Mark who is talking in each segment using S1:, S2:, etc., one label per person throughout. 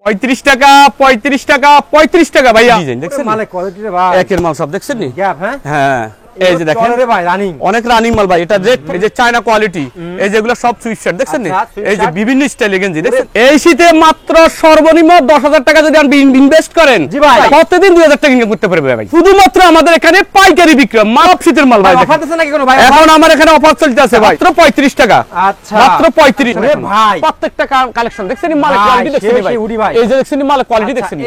S1: 35 টাকা 35 টাকা 35 টাকা ভাইয়া দেখছেন
S2: মালে কোয়ালিটি রে ভাই
S1: একের মাল সব দেখছেন নি
S2: গ্যাপ হ্যাঁ
S1: হ্যাঁ এই যে দেখেন
S2: রে ভাই রানিং
S1: অনেক রানিং মাল ভাই এটা রেট এই যে চায়না কোয়ালিটি এই যেগুলো সব সুইট শার্ট দেখছেন নি এই যে বিভিন্ন স্টাইলে গেঞ্জি দেখছেন এই শীতে মাত্র সর্বনিম্ন 10000 টাকা যদি আপনি ইনভেস্ট করেন
S2: জি ভাই
S1: প্রতিদিন 2000 টাকা ইনকাম করতে পারবে ভাই শুধুমাত্র আমাদের এখানে পাইকারি বিক্রি মাল শীতের মাল ভাই
S2: অফার দিছেন নাকি কোনো ভাই
S1: এখন আমার এখানে অফার চলতে আছে ভাই মাত্র 35 টাকা
S2: আচ্ছা
S1: মাত্র 35
S2: রে ভাই
S1: প্রত্যেকটা কালেকশন দেখছেন নি মালের কোয়ালিটি দেখছেন নি ভাই এই যে দেখছেন নি মালের কোয়ালিটি দেখছেন নি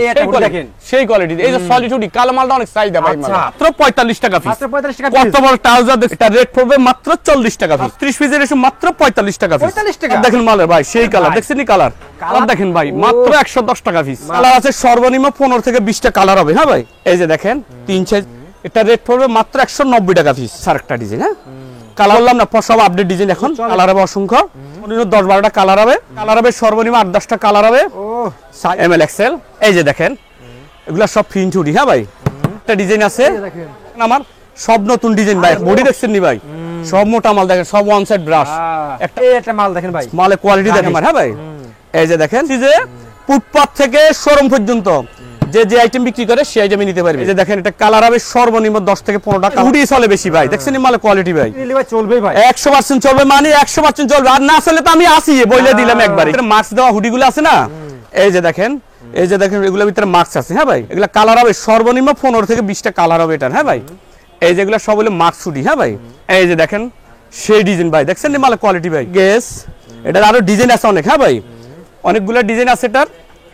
S1: সেই কোয়ালিটি এই যে সলিড হুডি কালো মালটা অনেক চাহিদা ভাই মাত্র 45 টাকা পিস
S2: মাত্র 45 টাকা
S1: কত বড় ট্রাউজার এটা রেট পড়বে মাত্র 40 টাকা পিস 30 পিসের এসে মাত্র 45 টাকা পিস
S2: 45 টাকা
S1: দেখেন মালের ভাই সেই কালার দেখছেন নি কালার দেখেন ভাই মাত্র 110 টাকা পিস কালার আছে সর্বনিম্ন 15 থেকে 20 টা কালার হবে হ্যাঁ ভাই এই যে দেখেন তিন সাইজ এটা রেট পড়বে মাত্র 190 টাকা পিস আরেকটা ডিজাইন হ্যাঁ কালার বললাম না সব আপডেট ডিজাইন এখন কালার হবে অসংখ্য 10-12টা কালার হবে সর্বনিম্ন 8-10টা কালার হবে ও এমএল এক্সেল এই যে দেখেন এগুলা সব প্রিন্ট হুডি হ্যাঁ ভাই একটা ডিজাইন আছে দেখেন আমার সব নতুন ডিজাইন ভাই বডি দেখছেন নি ভাই সব মোটা মাল দেখেন সব ওয়ান সাইড ব্রাশ
S2: একটা মাল দেখেন ভাই
S1: মালের কোয়ালিটি দেখেন হ্যাঁ ভাই এই যে দেখেন যে ফুটপাত থেকে শোরুম পর্যন্ত যে আইটেম বিক্রি করে সেই আইটেমই নিতে পারবে এই যে দেখেন এটা কালার হবে সর্বনিম্ন 10 থেকে 15 টাকা হুডি চলে বেশি ভাই দেখছেন নি মালের কোয়ালিটি ভাই
S2: চলবে ভাই
S1: 100% চলবে মানে 100% চলবে আর না চলে তো আমি আসি বলে দিলাম একবারে মার্কস দেওয়া হুডিগুলো আছে না এই যে দেখেন এগুলোর ভিতরে মার্কস আছে হ্যাঁ ভাই এগুলা কালার হবে সর্বনিম্ন 15 থেকে 20 টা কালার হবে এটা হ্যাঁ ভাই এই যেগুলো সব হলো মার্কস হুডি হ্যাঁ ভাই এই যে দেখেন সেই ডিজাইন ভাই দেখছেন নি মালের কোয়ালিটি ভাই গেস এটার আরো ডিজাইন আছে অনেক হ্যাঁ ভাই অনেকগুলো ডিজাইন আছে এটার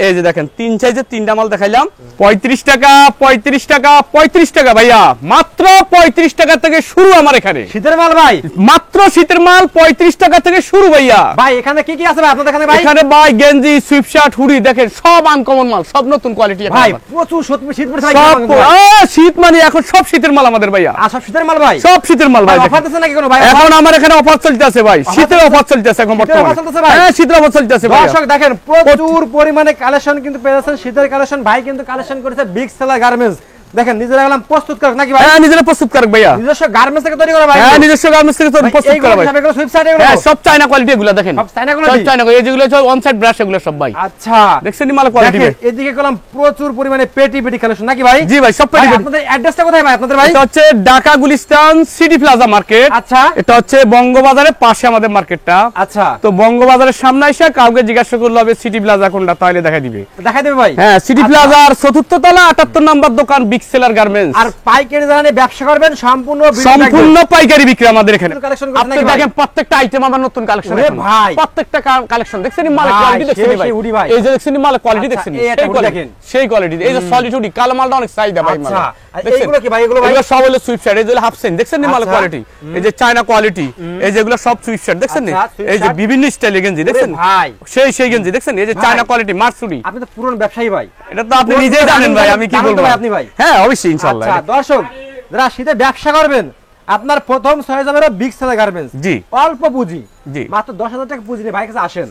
S1: এই যে দেখেন তিন সাইজের তিনটা মাল দেখাইলাম 35 টাকা 35 টাকা 35 টাকা ভাইয়া মাত্র 35 টাকা থেকে শুরু আমার এখানে
S2: শীতের মাল ভাই
S1: মাত্র শীতের মাল 35 টাকা থেকে শুরু ভাইয়া
S2: ভাই এখানে কি কি আছে ভাই আপনাদের এখানে ভাই
S1: এখানে ভাই গেঞ্জি সুইফট শার্ট হুডি দেখেন সব আনকমন মাল সব নতুন কোয়ালিটি
S2: ভাই প্রচুর শীত পড়ছে
S1: শীত মানে এখন সব শীতের মাল আমাদের ভাইয়া
S2: সব শীতের মাল ভাই
S1: সব শীতের মাল ভাই
S2: অফার দিছেন নাকি কোনো ভাই
S1: এখন আমার এখানে অফার চলতে আছে ভাই শীতের অফার চলতে আছে এখন বর্তমানে হ্যাঁ শীতের অফার চলতে আছে ভাই
S2: দর্শক দেখেন প্রচুর পরিমাণে কালেকশন কিন্তু পেয়েছেন শীতের কালেকশন ভাই কিন্তু কালেকশন করেছে বিগ সেলার গার্মেন্টস দেখেন নিজেরা গেলাম প্রস্তুত করক নাকি ভাই
S1: হ্যাঁ নিজেরা প্রস্তুত করক ভাইয়া
S2: নিজস্ব গার্মেন্টস থেকে তৈরি করা ভাই
S1: হ্যাঁ নিজস্ব গার্মেন্টস থেকে তৈরি প্রস্তুত করা ভাই
S2: এগুলো সুইপ সাইড এগুলো
S1: হ্যাঁ সব চায়না কোয়ালিটি এগুলো দেখেন
S2: সব চায়না কোয়ালিটি
S1: সব চায়না এই যেগুলো সব অন সাইড ব্রাশ এগুলো সব ভাই
S2: আচ্ছা
S1: দেখছেন নি মাল কোয়ালিটি ভাই
S2: এদিকে গেলাম প্রচুর পরিমাণে পেটি কালেকশন নাকি ভাই
S1: জি ভাই সব পেটি
S2: আপনাদের অ্যাড্রেসটা কোথায় ভাই আপনাদের ভাই
S1: এটা হচ্ছে Dhaka Gulistan city plaza market
S2: আচ্ছা
S1: এটা হচ্ছে বঙ্গবাজারের পাশে আমাদের মার্কেটটা
S2: আচ্ছা
S1: তো বঙ্গবাজারের সামনে এসে কাউকে জিজ্ঞাসা করলে হবে সিটি প্লাজা কোনটা তাহলে দেখাই দিবে
S2: ভাই
S1: হ্যাঁ সিটি প্লাজার চতুর্থ তলা 78 নম্বর দোকান বিগ সেলার গার্মেন্টস
S2: আর পাইকারি দামে ব্যবসা করবেন সম্পূর্ণ
S1: পাইকারি বিক্রি আমাদের এখানে আপনি দেখেন প্রত্যেকটা আইটেম আমার নতুন কালেকশন
S2: আরে ভাই
S1: প্রত্যেকটা কালেকশন দেখছেন মালের কোয়ালিটি দেখছেন ভাই এই যে দেখছেন মালের কোয়ালিটি দেখছেন সেই কোয়ালিটি এই যে সলিড হুডি কালো মালটা অনেক চাহিদা ভাই মাল
S2: এইগুলো কি ভাই এগুলো
S1: সব হলো সুইফট শার্ট এই যে হাফ সেন দেখছেন মালের কোয়ালিটি এই যে চায়না কোয়ালিটি এই যে এগুলো সব সুইফট শার্ট দেখছেন এই যে বিভিন্ন স্টাইলের গেঞ্জি দেখছেন
S2: ভাই
S1: সেই গেঞ্জি দেখছেন এই যে চায়না কোয়ালিটি মার্সুরি
S2: আপনি তো পুরনো ব্যবসায়ী ভাই
S1: এটা তো আপনি নিজেই জানেন ভাই আমি কি বলবো
S2: আপনি ভাই
S1: হ্যাঁ অবশ্যই ইনশাআল্লাহ
S2: আচ্ছা দর্শক যারা শীতে ব্যবসা করবেন আপনার প্রথম চয়েস হবে বিগ সেলার গার্মেন্টস
S1: জি
S2: অল্প পুঁজি
S1: জি
S2: মাত্র 10000 টাকা পুঁজি নিয়ে ভাই কাছে আসেন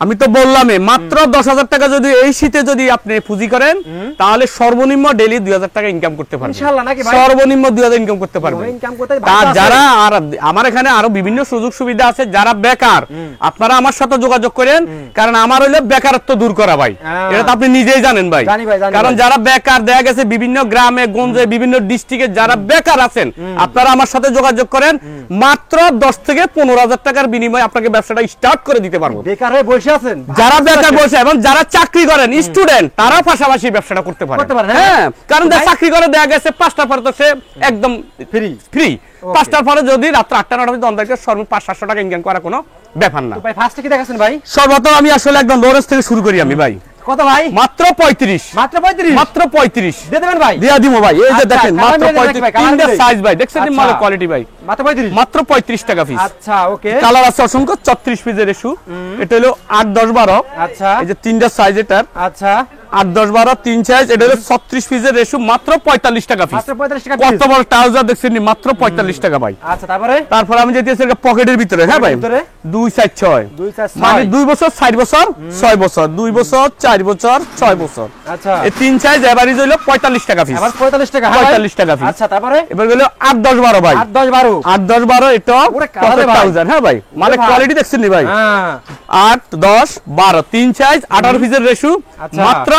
S1: আমি তো বললামই মাত্র 10,000 টাকা যদি এই শীতে যদি আপনি পুঁজি করেন তাহলে সর্বনিম্ন ডেইলি 2000 টাকা ইনকাম করতে পারবেন
S2: ইনশাআল্লাহ নাকি ভাই
S1: সর্বনিম্ন 2000 ইনকাম করতে পারবেন
S2: ইনকাম করতে
S1: আর যারা আর আমার এখানে আরো বিভিন্ন সুযোগ সুবিধা আছে যারা বেকার আপনারা আমার সাথে যোগাযোগ করেন কারণ আমার হইলো বেকারত্ব দূর করা ভাই এটা তো আপনি নিজেই জানেন ভাই কারণ যারা বেকার দেখা গেছে বিভিন্ন গ্রামে গঞ্জে বিভিন্ন ডিস্ট্রিক্টে যারা বেকার আছেন আপনারা আমার সাথে যোগাযোগ করেন মাত্র 10 থেকে 15,000 টাকার বিনিময়ে আপনাকে ব্যবসাটা স্টার্ট করে দিতে পারবো
S2: বেকার হয়ে বসে আছেন
S1: যারা বেকার বসে এবং যারা চাকরি করেন স্টুডেন্ট তারা পাশাপাশি ব্যবসাটা করতে পারে হ্যাঁ কারণ যারা চাকরি করে দেখা গেছে 5টার পরে তো সে একদম ফ্রি 5টার পরে যদি রাত 8টা 9টা পর্যন্ত অন্তত সর্বোচ্চ 500-700 টাকা ইনকাম করা কোনো ব্যাপার না
S2: ভাই ফার্স্টে কি দেখাছেন ভাই
S1: সর্বপ্রথম আমি আসলে একদম লোরেন্স থেকে শুরু করি আমি ভাই
S2: কত ভাই
S1: মাত্র 35
S2: মাত্র 35
S1: দিয়ে
S2: দেবেন ভাই
S1: দিয়া দিমু ভাই এই যে দেখেন মাত্র 35 তিনটা সাইজ ভাই দেখছেন মালের কোয়ালিটি ভাই মাত্র 35 টাকা পিস
S2: আচ্ছা ওকে
S1: কালার আছে অসংখ্য 36 পিসের ইস্যু এটা হলো 8 10 12
S2: আচ্ছা
S1: এই যে তিনটা সাইজ এটার
S2: আচ্ছা
S1: 8 10 12 তিন সাইজ এটা হলো 36 পিসের রেশু মাত্র 45 টাকা পিস
S2: মাত্র 45 টাকা
S1: কত বড় ট্রাউজার দেখছেন মাত্র 45 টাকা ভাই
S2: আচ্ছা তারপরে
S1: আমি যেতেছি এটা পকেটের ভিতরে হ্যাঁ ভাই 2 4 6 মানে 2 বছর 4 বছর 6 বছর 2 বছর 4 বছর 6 বছর
S2: আচ্ছা
S1: এই তিন সাইজ এভারেজ হলো 45 টাকা পিস
S2: আবার 45 টাকা
S1: 45 টাকা পিস
S2: আচ্ছা তারপরে
S1: এবার হলো 8 10 12 ভাই
S2: 8 10 12
S1: 8 10 12 এটা
S2: ওরে কালারে ভাই।
S1: 1000 হ্যাঁ ভাই মানে
S2: ভাই।
S1: কোয়ালিটি দেখছেন নি ভাই
S2: হ্যাঁ
S1: 8 10 12 তিন সাইজ 18 পিসের রেশু
S2: আচ্ছা।
S1: মাত্র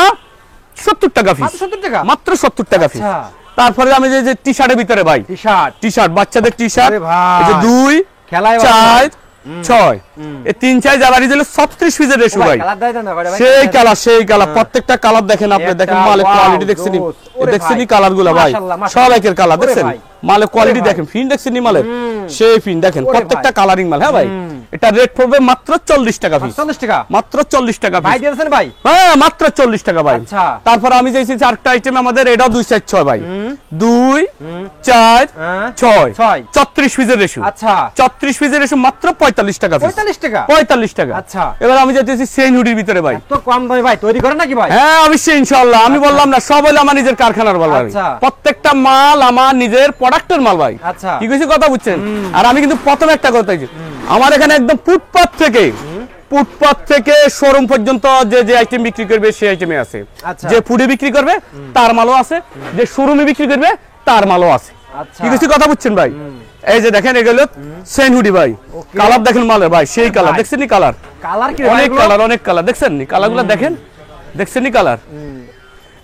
S1: 70 টাকা পিস
S2: মাত্র 70 টাকা
S1: মাত্র 70 টাকা পিস
S2: আচ্ছা।
S1: তারপরে আমি যে টি-শার্টের ভিতরে ভাই
S2: টি-শার্ট
S1: টি-শার্ট বাচ্চাদের টি-শার্ট
S2: আরে ভাই।
S1: এই যে 2
S2: খেলায়
S1: 4 6 এই তিন সাইজ আবার দিল 36 পিসের রেশু ভাই
S2: কালার দেয় না ভাই
S1: সেই কালার প্রত্যেকটা কালার দেখেন আপনি
S2: একটা,
S1: দেখেন মালের
S2: wow,
S1: কোয়ালিটি দেখছেন
S2: জোস। ওরে
S1: দেখছেন
S2: ভাই।
S1: কালার গুলা ভাই
S2: মাশাআল্লাহ,
S1: সব
S2: মাশাআল্লাহ।
S1: একের কালার
S2: ওরে
S1: দেখছেন
S2: ভাই।
S1: মালের কোয়ালিটি
S2: ভাই।
S1: দেখেন ফিন দেখছেন মালের সেই ফিন দেখেন
S2: ওরে
S1: প্রত্যেকটা
S2: ভাই।
S1: কালারিং মাল হ্যাঁ ভাই এটা রেট পড়বে মাত্র 40 টাকা পিস
S2: 40 টাকা
S1: মাত্র 40 টাকা
S2: ভাই
S1: পিস
S2: দিয়েছেন ভাই
S1: হ্যাঁ মাত্র 40 টাকা ভাই
S2: আচ্ছা।
S1: তারপর আমি চাইছি চারটা আইটেম আমাদের এটাও 2 সাইজ 6 ভাই 2 4
S2: হ্যাঁ
S1: 6
S2: ছয়।
S1: 34 পিসের রেশু
S2: আচ্ছা
S1: 34 পিসের রেশু মাত্র 45 টাকা পিস
S2: 45 টাকা
S1: 45 টাকা
S2: আচ্ছা।
S1: এবার আমি যাইতেছি সেন হুডির ভিতরে ভাই
S2: তো কম দামে ভাই তৈরি করেন নাকি ভাই
S1: হ্যাঁ অবশ্যই ইনশাআল্লাহ আমি বললাম না সব হলো আমার নিজের কারখানার মাল ভাই
S2: আচ্ছা।
S1: প্রত্যেকটা মাল আমার নিজের প্রোডাক্টের মাল ভাই
S2: আচ্ছা।
S1: কি কিছু কথা বুঝছেন আর আমি কিন্তু প্রথমে একটা কথা বলছি আমার এখানে একদম ফুটপাত থেকে শোরুম পর্যন্ত যে আইটেম বিক্রি করবে সেই আইটেমে আছে
S2: আচ্ছা।
S1: যে ফুডে বিক্রি করবে তার মালও আছে যে শোরুমে বিক্রি করবে তার মালও আছে
S2: আচ্ছা।
S1: কি কিছু কথা বুঝছেন ভাই এই যে দেখেন এগুলো সেন হুডি ভাই
S2: Okay.
S1: কালার দেখেন মালের ভাই সেই কালার
S2: ভাই।
S1: দেখছেন নি কালার
S2: কালার কি
S1: অনেক কালার দেখছেন নি কালারগুলো দেখছেন নি কালার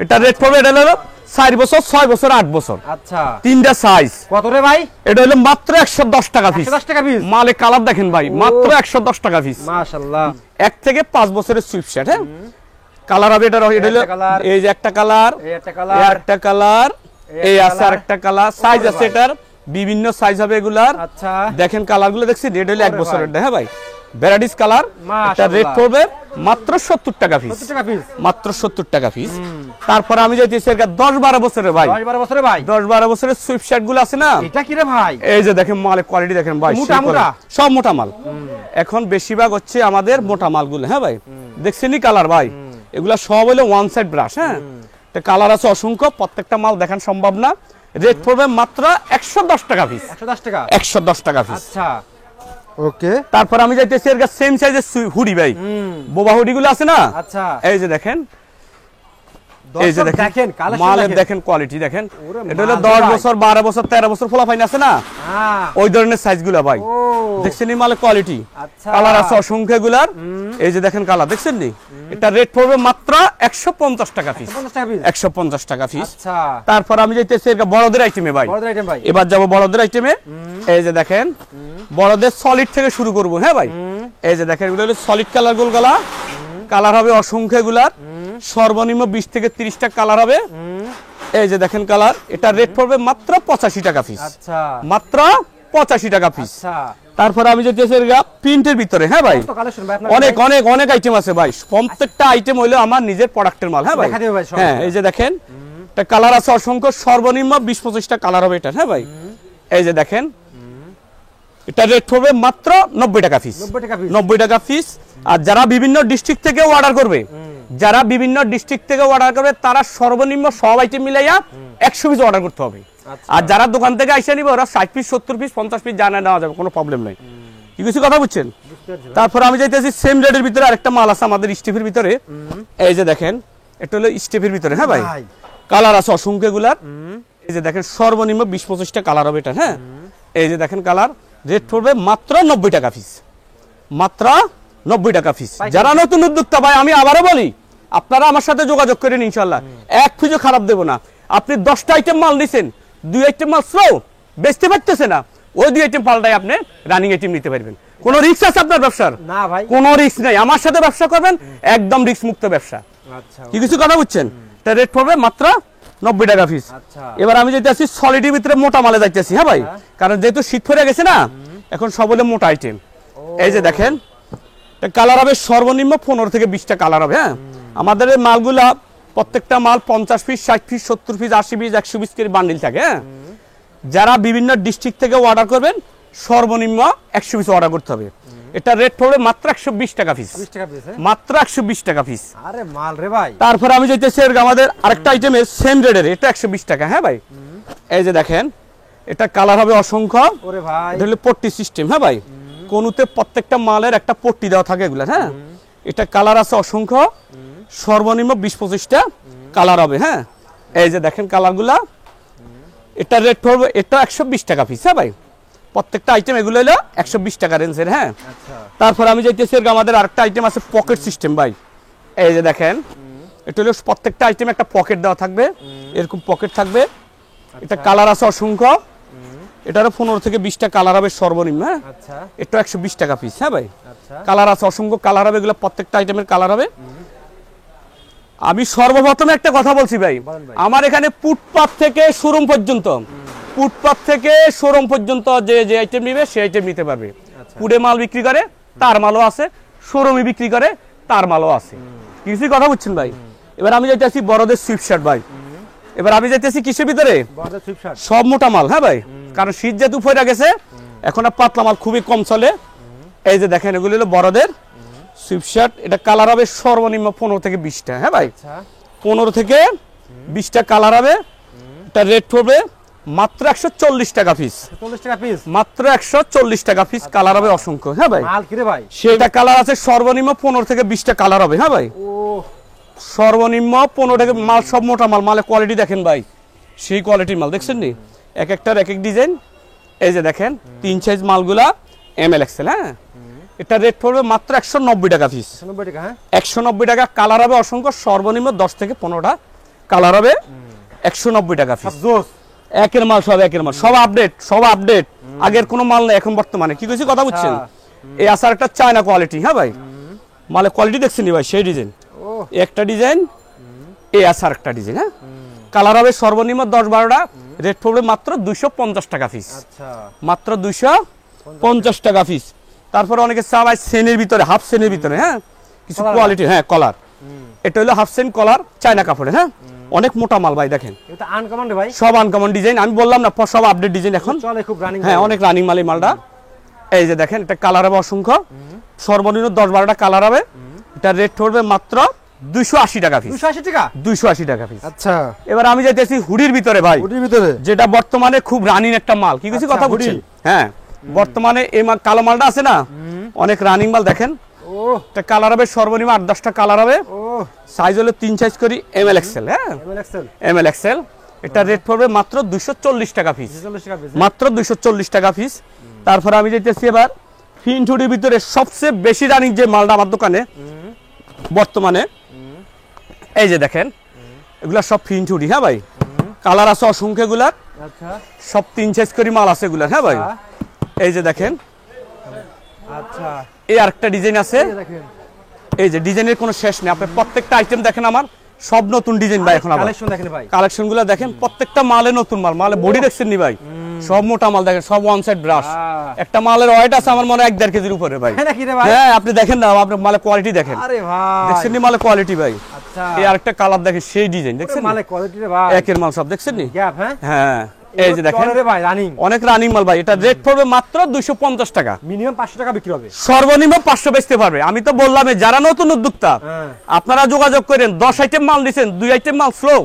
S1: এটা রেট পড়বে এটা হলো 4 বছর 6 বছর 8 বছর
S2: আচ্ছা
S1: তিনটা সাইজ
S2: কত রে ভাই
S1: এটা হলো মাত্র 110 টাকা পিস
S2: 110 টাকা পিস
S1: মালে কালার দেখেন ভাই মাত্র 110 টাকা পিস
S2: মাশাআল্লাহ
S1: 1 থেকে 5 বছরের সুইপ সেট হ্যাঁ কালার হবে এটা হলো
S2: একটা কালার,
S1: এই যে একটা কালার
S2: এই একটা
S1: এই
S2: কালার
S1: একটা কালার এই
S2: একটা
S1: আছে
S2: কালার।
S1: আরেকটা কালার সাইজ
S2: ওরে
S1: আছে
S2: ভাই।
S1: এটার বিভিন্ন সাইজ হবে এগুলার
S2: আচ্ছা
S1: দেখেন কালারগুলো দেখছি রেড হলো 1
S2: ওরে
S1: বছরের
S2: ভাই।
S1: হ্যাঁ ভাই ভ্যারাইটিস কালার এটা
S2: মাশাআল্লাহ।
S1: রেট পড়বে মাত্র 70 টাকা পিস
S2: 70 টাকা পিস
S1: মাত্র 70 টাকা পিস তারপর আমি যাইতেছি এর 10 12 বছরের ভাই
S2: 10 12 বছরে ভাই
S1: 10 12 বছরের সুইপ শার্ট গুলো আছে না
S2: এটা কি রে ভাই
S1: এই যে দেখেন মালের কোয়ালিটি দেখেন ভাই
S2: মোটা
S1: সেই
S2: মোটা?
S1: quality। সব মোটা মাল এখন বেশিরভাগ হচ্ছে আমাদের মোটা মালগুলো হ্যাঁ ভাই দেখছেনই কালার ভাই এগুলা সব হলো ওয়ান সাইড ব্রাশ হ্যাঁ কালার আছে অসংখ্য প্রত্যেকটা মাল দেখান সম্ভব না রেট পড়বে মাত্র 110 টাকা পিস
S2: 110 টাকা
S1: 110 টাকা পিস
S2: আচ্ছা ওকে
S1: তারপর আমি যাইতেছি এর সেম সাইজের হুডি ভাই বোবা হুডি গুলো আছে না
S2: আচ্ছা
S1: এই যে দেখেন এই যে
S2: দর্শক
S1: দেখেন
S2: দেখেন কালেকশন
S1: মালের দেখেন কোয়ালিটি দেখেন
S2: ওরে
S1: এটা হলো
S2: মাল
S1: 10
S2: ভাই।
S1: বছর 12 বছর 13 বছর ফোলা ফাইন আছে না
S2: হ্যাঁ
S1: ওই ধরনের সাইজগুলো ভাই
S2: ও
S1: দেখছেন নি মালের কোয়ালিটি
S2: আচ্ছা
S1: কালার আছে অসংখ্য গুলার এই যে দেখেন কালার দেখছেন নি এটা রেট পড়বে মাত্র 150 টাকা পিস
S2: 50 টাকা পিস
S1: 150 টাকা পিস
S2: আচ্ছা
S1: তারপর আমি যাইতেছি এর বড়দের আইটেমে ভাই
S2: বড় আইটেম ভাই
S1: এবার যাব বড়দের আইটেমে এই যে দেখেন বড়দের সলিড থেকে শুরু করব হ্যাঁ ভাই এই যে দেখেন এগুলো হলো সলিড কালার গোলগলা কালার হবে অসংখ্য গুলার সর্বনিম্ন 20 থেকে 30 টা কালার হবে এই যে দেখেন কালার এটা রেট পড়বে মাত্র 85 টাকা পিস
S2: আচ্ছা
S1: মাত্র 85 টাকা পিস
S2: আচ্ছা
S1: তারপর আমি যদি প্রিন্টের ভিতরে হ্যাঁ ভাই
S2: তো কালেকশন ভাই আপনার
S1: অনেক অনেক অনেক আইটেম আছে ভাই প্রত্যেকটা আইটেম হইলো আমার নিজের প্রোডাক্টের মাল হ্যাঁ ভাই
S2: দেখা দিও ভাই সব।
S1: হ্যাঁ এই যে দেখেন এটা কালার আছে অসংখ্য সর্বনিম্ন 20-25টা কালার হবে এটা হ্যাঁ ভাই এই যে দেখেন এটা রেট হবে মাত্র 90 টাকা পিস
S2: 90 টাকা পিস
S1: 90 টাকা পিস আর যারা বিভিন্ন ডিস্ট্রিক্ট থেকে অর্ডার করবে তারা সর্বনিম্ন সব আইটেম মিলাইয়া 100 পিস অর্ডার করতে হবে
S2: আচ্ছা।
S1: আর যারা দোকান থেকে আইসা নিবে ওরা 60 পিস 70 পিস 50 পিস জানা নেওয়া যাবে কোনো প্রবলেম নাই কি কিছু কথা বুঝছেন তারপর আমি যাইতেছি সেম রেটের ভিতরে আরেকটা মাল আছে আমাদের স্টেপের ভিতরে এই যে দেখেন এটা হলো স্টেপের ভিতরে হ্যাঁ ভাই
S2: ভাই
S1: কালার আছে অসংখ্য গুলার এই যে দেখেন সর্বনিম্ন 20-25টা কালার হবে এটা হ্যাঁ এই যে দেখেন কালার রেট পড়বে মাত্র 90 টাকা পিস মাত্র 90 টাকা পিস যারা নতুন উদ্যোক্তা ভাই আমি আবারও বলি আপনারা আমার সাথে যোগাযোগ করেন ইনশাআল্লাহ এক পিসও খারাপ দেব না আপনি 10টা আইটেম মাল দিবেন 2 আইটেম মাল স্লো বেচতে পারতেছে না ওই 2 আইটেম পাল্টাই আপনি রানিং আইটেম নিতে পারবেন কোনো রিস্ক আছে আপনার ব্যবসার
S2: না ভাই
S1: কোনো রিস্ক নাই আমার সাথে ব্যবসা করবেন একদম রিস্ক মুক্ত ব্যবসা
S2: আচ্ছা
S1: কি কিছু কথা বুঝছেন এটা রেট পড়বে মাত্র 90 টাকা পিস
S2: আচ্ছা
S1: এবার আমি যাইতেছি সলিডের ভিতরে মোটা মালে যাইতেছি হ্যাঁ ভাই কারণ যেহেতু শীত পড়ে গেছে না এখন সব হলো মোটা আইটেম এই যে দেখেন কালার হবে সর্বনিম্ন 15 থেকে 20টা কালার হবে হ্যাঁ আমাদের এই মালগুলা প্রত্যেকটা মাল 50 piece 60 piece 70 piece 80 piece 100 piece করে বান্ডিল থাকে হ্যাঁ যারা বিভিন্ন ডিস্ট্রিক্ট থেকে অর্ডার করবেন সর্বনিম্ন 100 পিস অর্ডার করতে হবে এটা রেট পড়বে মাত্র 120 টাকা পিস
S2: 20 টাকা পিস
S1: মাত্র 120 টাকা পিস
S2: আরে মাল রে ভাই
S1: তারপর আমি যাইতেছি আমাদের আরেকটা আইটেমের সেম রেটের এটা 120 টাকা হ্যাঁ ভাই এই যে দেখেন এটা কালার হবে অসংখ্য
S2: ওরে ভাই
S1: এটা হলো পট্টি সিস্টেম হ্যাঁ ভাই কোনুতে প্রত্যেকটা মালের একটা পট্টি দেওয়া থাকে এগুলা হ্যাঁ এটা কালার আছে অসংখ্য সর্বনিম্ন 20-25টা কালার হবে হ্যাঁ এই যে দেখেন কালারগুলা এটা রেট পড়বে এটা 120 টাকা পিস হ্যাঁ ভাই প্রত্যেকটা আইটেম এগুলো হলো 120 টাকা রেঞ্জের। হ্যাঁ,
S2: আচ্ছা
S1: তারপর আমি যাইতেছি আমাদের আরেকটা আইটেম আছে পকেট সিস্টেম ভাই। এই যে দেখেন, এটা হলো প্রত্যেকটা আইটেম একটা পকেট দেওয়া থাকবে, এরকম পকেট থাকবে। এটা কালার আছে অসংখ্য, এটারও 15 থেকে 20টা কালার হবে সর্বনিম্ন। হ্যাঁ,
S2: আচ্ছা
S1: এটা 120 টাকা পিস। হ্যাঁ ভাই,
S2: আচ্ছা
S1: কালার আছে অসংখ্য কালার হবে, এগুলো প্রত্যেকটা আইটেমের কালার হবে। আমি সর্বপ্রথমে একটা কথা বলছি ভাই,
S2: বলেন ভাই।
S1: আমার এখানে ফুটপাত থেকে শোরুম পর্যন্ত, ফুটপাত থেকে শোরুম পর্যন্ত যে যে আইটেম নিবে সেই আইটেম নিতে পারবে।
S2: আচ্ছা।
S1: পুডে মাল বিক্রি করে তার মালও আছে, শোরুমে বিক্রি করে তার মালও আছে। কিছু কথা বুঝছেন ভাই? এবার আমি যাইতেছি বড়দের সুইফট শার্ট ভাই। এবার আমি যাইতেছি কিসের ভিতরে?
S2: বড়দের সুইফট শার্ট।
S1: সব মোটা মাল। হ্যাঁ ভাই, কারণ শীত যেহেতু পড়ে গেছে, এখন আর পাতলা মাল খুবই কম চলে। এই যে দেখেন, এগুলো হলো বড়দের সুইফট শার্ট। এটা কালার হবে সর্বনিম্ন 15 থেকে 20টা। হ্যাঁ ভাই,
S2: আচ্ছা
S1: 15 থেকে 20টা কালার হবে। এটা রেট পড়বে মাত্র 140 টাকা পিস।
S2: 40 টাকা পিস।
S1: মাত্র 140 টাকা পিস। কালার হবে অসংখ্য। হ্যাঁ ভাই,
S2: মাল কি রে ভাই?
S1: সেটা কালার আছে সর্বনিম্ন 15 থেকে 20টা কালার হবে। হ্যাঁ ভাই,
S2: ও
S1: সর্বনিম্ন 15 থেকে মাল, সব মোটা মাল। মালের কোয়ালিটি দেখেন ভাই, সেই কোয়ালিটির মাল দেখছেন নি? এক একটার এক এক ডিজাইন। এই যে দেখেন 3 সাইজ মালগুলা এমএল এক্সেল। হ্যাঁ, এটা রেট পড়বে মাত্র 190 টাকা পিস।
S2: 90 টাকা। হ্যাঁ
S1: 190 টাকা। কালার হবে অসংখ্য, সর্বনিম্ন 10 থেকে 15টা কালার হবে। 190 টাকা পিস।
S2: জোস।
S1: একের মাল, সব একের মাল, সব আপডেট, সব আপডেট। আগের কোনো মাল নেই এখন বর্তমানে। কি কইছি কথা বুঝছেন? এই আসার একটা চায়না কোয়ালিটি। হ্যাঁ ভাই, মালের কোয়ালিটি দেখছেন নি ভাই? সেই ডিজাইন,
S2: ও
S1: একটা ডিজাইন, এই আসার একটা ডিজাইন। হ্যাঁ, কালার হবে সর্বনিম্ন 10-12টা। রেট পড়বে মাত্র 250 টাকা পিস।
S2: আচ্ছা
S1: মাত্র 250 টাকা পিস। তারপরে অনেকে চা ভাই সেনের ভিতরে, হাফ সেনের ভিতরে। হ্যাঁ, কিছু কোয়ালিটি। হ্যাঁ, কলার, এটা হলো হাফ সেন কলার, চায়না কাপড়ে। হ্যাঁ, অনেক মোটা মাল ভাই। দেখেন
S2: এটা আনকমন রে ভাই।
S1: সব আনকমন ডিজাইন। আমি বললাম না সব আপডেট ডিজাইন এখন।
S2: চলে খুব রানিং।
S1: হ্যাঁ, অনেক রানিং মাল এই মালটা। এই যে দেখেন, এটা কালার হবে অসংখ্য, সর্বনিম্ন 10-12টা কালার হবে। এটা রেট পড়বে মাত্র 280 টাকা পিস।
S2: 280 টাকা।
S1: 280 টাকা পিস।
S2: আচ্ছা
S1: এবার আমি যাইতেছি হুডির ভিতরে ভাই,
S2: ওটির ভিতরে
S1: যেটা বর্তমানে খুব রানিং একটা মাল। কি কিছু
S2: আচ্ছা,
S1: কথা
S2: হুডি।
S1: বলছেন? হ্যাঁ, বর্তমানে এই মাল, কালো মালটা আছে না, অনেক রানিং মাল। দেখেন
S2: ও
S1: এটা কালার হবে সর্বনিম্ন 8-10টা কালার হবে।
S2: ও
S1: সাইজ হলো 3 সাইজ করি, এমএল এক্সেল। হ্যাঁ,
S2: এমএল এক্সেল।
S1: M L XL. এটা রেট পড়বে মাত্র 240 টাকা পিস।
S2: 40 টাকা পিস।
S1: মাত্র 240 টাকা পিস। তারপর আমি যাইতেছি এবার ফিন হুডির ভিতরে সবচেয়ে বেশি রানিং যে মালটা আমার দোকানে বর্তমানে। এই যে দেখেন, এগুলা সব ফিন হুডি। হ্যাঁ ভাই, কালার আছে অসংখ্য, এগুলার
S2: আচ্ছা
S1: সব 3 সাইজ করি মাল আছে এগুলার। হ্যাঁ ভাই, এই যে দেখেন,
S2: আচ্ছা
S1: এই আরেকটা ডিজাইন আছে।
S2: এই দেখেন
S1: এই যে ডিজাইনের কোনো শেষ নেই। আপনি প্রত্যেকটা আইটেম দেখেন, আমার সব নতুন ডিজাইন ভাই। এখন আবার
S2: কালেকশন দেখেন ভাই।
S1: কালেকশন গুলো দেখেন, প্রত্যেকটা মালে নতুন মাল। মালে বডি দেখছেন নি ভাই? সব মোটা মাল দেখেন, সব ওয়ান সাইড ব্রাশ। একটা মালের ওয়েট আছে আমার মনে হয় 1-1.5 কেজির উপরে ভাই।
S2: হ্যাঁ নাকি রে ভাই?
S1: হ্যাঁ, আপনি দেখেন না, আপনার মালের কোয়ালিটি দেখেন।
S2: আরে ভাই
S1: দেখছেন নি মালের কোয়ালিটি ভাই?
S2: আচ্ছা
S1: এই আরেকটা কালার দেখেন, সেই ডিজাইন দেখছেন নি?
S2: মালে কোয়ালিটি রে ভাই।
S1: একের মাল সব দেখছেন নি?
S2: গ্যাপ। হ্যাঁ
S1: হ্যাঁ, এই যে দেখেন,
S2: চলে রে ভাই রানিং।
S1: অনেক রানিং মাল ভাই। এটা রেট পড়বে মাত্র 250 টাকা।
S2: মিনিমাম 500 টাকা বিক্রি হবে।
S1: সর্বনিম্ন 500 বেচতে পারবে। আমি তো বললাম, যারা নতুন উদ্যোক্তা
S2: হ্যাঁ
S1: আপনারা যোগাযোগ করেন। 10 আইটেম মাল দিচ্ছেন, 2 আইটেম মাল স্লো,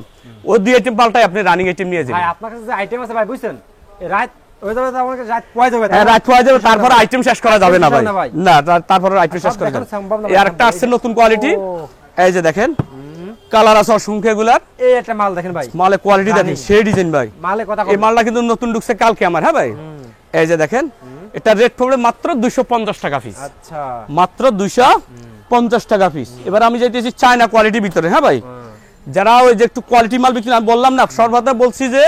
S1: ওই 2 আইটেম পাল্টাই আপনি রানিং আইটেম নিয়ে যাবেন।
S2: ভাই আপনার কাছে যে আইটেম আছে ভাই, বুঝছেন, এই রাত হয়ে যাবে তো আমাকে রাত পয় যাবে।
S1: হ্যাঁ, রাত হয়ে যাবে, তারপর আইটেম শেষ করা যাবে না ভাই।
S2: না ভাই।
S1: না, তারপর আইটেম শেষ করা যাবে। এই আরেকটা আসছে নতুন কোয়ালিটি। এই যে দেখেন, কালার আছে অসংখ্য এগুলার।
S2: এই একটা মাল দেখেন ভাই,
S1: মালের কোয়ালিটি দেখেন, সেই ডিজাইন ভাই।
S2: মালে কথা
S1: এই মালটা কিন্তু নতুন ঢুকছে কালকে আমার। হ্যাঁ ভাই, এই যে দেখেন, এটা রেট পড়বে মাত্র 250 টাকা পিস।
S2: আচ্ছা
S1: মাত্র 250 টাকা পিস। এবার আমি যাইতেছি চায়না কোয়ালিটির ভিতরে। হ্যাঁ ভাই, যারা ওই যে একটু কোয়ালিটি মাল বিক্রি, আমি বললাম না সর্বদা বলছি যে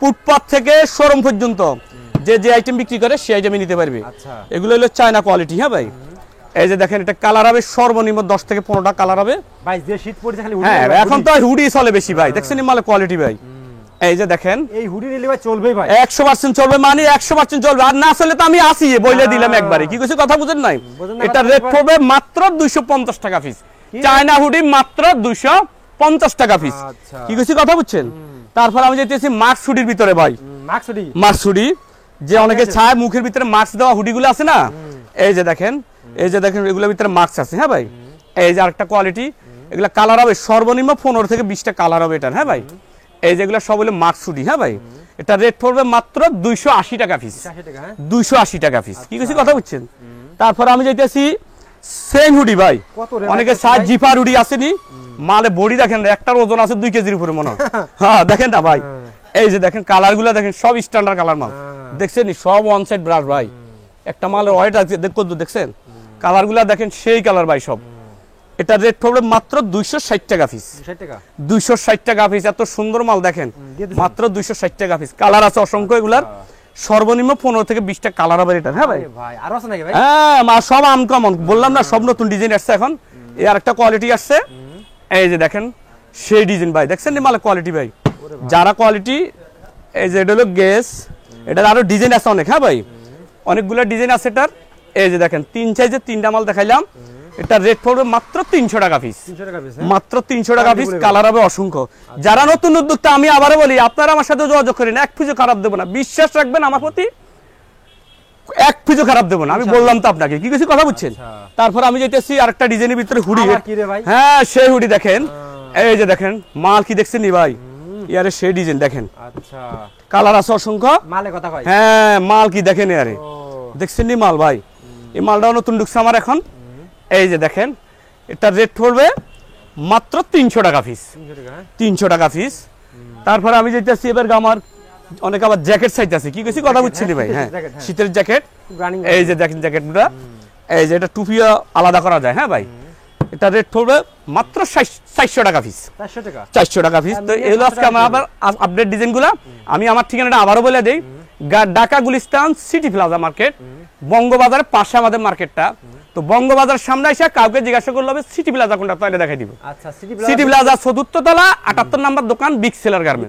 S1: ফুটপাত থেকে শোরুম পর্যন্ত যে যে আইটেম বিক্রি করে সেই আইটেমই নিতে পারবে।
S2: আচ্ছা
S1: এগুলো হলো চায়না কোয়ালিটি। হ্যাঁ ভাই, এই যে দেখেন, এটা কালার হবে সর্বনিম্ন 10 থেকে 15টা কালার হবে
S2: ভাই। যে শীত পড়ছে খালি
S1: হ্যাঁ, এখন তো হুডি চলে বেশি ভাই। দেখছেন মালের কোয়ালিটি ভাই? এই যে দেখেন,
S2: এই হুডি নিলে ভাই চলবেই ভাই।
S1: 100% চলবে, মানে 100% চলবে। আর না চলে তো আমি আসি বলে দিলাম একবারে। কি কইছি কথা বুঝেন নাই? এটা রেট পড়বে মাত্র 250 টাকা পিস। চায়না হুডি মাত্র 250 টাকা পিস।
S2: আচ্ছা
S1: কি কইছি কথা বুঝছেন? তারপর আমি যাইতেছি মাস্ক হুডির ভিতরে ভাই।
S2: Mask hoodie.
S1: মাস্ক হুডি, যে অনেকে চায় মুখের ভিতরে মাস্ক দেওয়া হুডিগুলো আছে না, এই যে দেখেন, এই যে দেখেন, এগুলোর ভিতরে মাস্ক আছে। হ্যাঁ ভাই, এই যে আরেকটা কোয়ালিটি। এগুলা কালার হবে সর্বনিম্ন 15 থেকে 20টা কালার হবে এটা। হ্যাঁ ভাই, এই যেগুলো সব হলো মাস্ক হুডি। হ্যাঁ ভাই, এটা রেট পড়বে মাত্র 280 টাকা পিস।
S2: 80 টাকা। হ্যাঁ
S1: 280 টাকা পিস। কি কিছু কথা বুঝছেন? তারপর আমি যাইতেছি সেম হুডি ভাই।
S2: কত রে?
S1: অনেকে চায় জিপার হুডি আসেনি, মালে বডি দেখেন, একটার ওজন আছে 2 কেজির উপরে মনে হয়। হ্যাঁ দেখেন না ভাই, এই যে দেখেন কালার গুলো দেখেন, সব স্ট্যান্ডার্ড কালার মাল। দেখছেন সব ওয়ান সাইড ব্রাশ ভাই, একটা মালের ওয়েট আছে দেখছেন, কালারগুলা দেখেন সেই কালার ভাই সব। এটা রেট পড়বে মাত্র 260 টাকা পিস, 260 টাকা পিস। এত সুন্দর মাল দেখেন, মাত্র 260 টাকা পিস। কালার আছে অসংখ্য, এগুলার সর্বনিম্ন 15 থেকে 20টা কালার হবে এটা। হ্যাঁ ভাই,
S2: আরো আছে নাকি ভাই?
S1: হ্যাঁ মা, সব আনকমন বললাম না, সব নতুন ডিজাইন আসছে এখন। এই আরেকটা কোয়ালিটি আসছে, এই যে দেখেন সেই ডিজাইন ভাই, দেখছেন নি মালের কোয়ালিটি ভাই, যারা কোয়ালিটি। এই যে এটা হলো গেস, এটার আরো ডিজাইন আছে অনেক। হ্যাঁ ভাই, অনেকগুলো ডিজাইন আছে এটার। এই যে দেখেন 3 সাইজের 3টা মাল দেখাইলাম, এটা রেট পড়বে মাত্র 300 টাকা পিস, মাত্র 300 টাকা পিস। কালার হবে অসংখ্য। যারা নতুন উদ্যোক্তা, আমি আবারও বলি, আপনারা আমার সাথে যোগাযোগ করেন, এক পিসও খারাপ দেবো না, বিশ্বাস রাখবেন আমার প্রতি, এক পিসও খারাপ দেবো না। আমি বললাম তো আপনাকে, কি কিছু কথা বুঝছেন। তারপর আমি যেতেছি আরেকটা ডিজাইনের ভিতরে হুডি। হ্যাঁ সেই হুডি দেখেন, এই যে দেখেন মাল কি দেখছেন নি ভাই, ইয়ারে সেই ডিজাইন দেখেন, কালার আছে অসংখ্য। হ্যাঁ মাল কি দেখেন ইয়ারে, দেখছেন নি মাল ভাই, এই মালটাও নতুন ঢুকছে আমার এখন। এই যে দেখেন, এটা রেট পড়বে মাত্র 300 টাকা পিস, 300 টাকা পিস। তারপরে আমি যেতেছি এবার আমার অনেক আবার জ্যাকেট সাইজ আছে, কি কিছু কথা বুঝছিনি ভাই। হ্যাঁ শীতের জ্যাকেট, এই যে দেখেন জ্যাকেটগুলো, এই যে এটা টুপিও আলাদা করা যায়। হ্যাঁ ভাই, এটা রেট পড়বে মাত্র 400 টাকা পিস, 400 টাকা পিস। তো এগুলো আজকে আমার আবার আপডেট ডিজাইনগুলো। আমি আমার ঠিকানাটা আবারও বলে দিই, Dhaka Gulistan city plaza market, বঙ্গবাজারের পাশে আমাদের মার্কেটটা। তো বঙ্গবাজার সামনে এসে কাউকে জিজ্ঞাসা করলে হবে সিটি প্লাজা কোনটা, তাহলে দেখাই দিব। সিটি প্লাজা 4th তলা 78 নম্বর দোকান, বিগ সেলার গার্মেন্টস।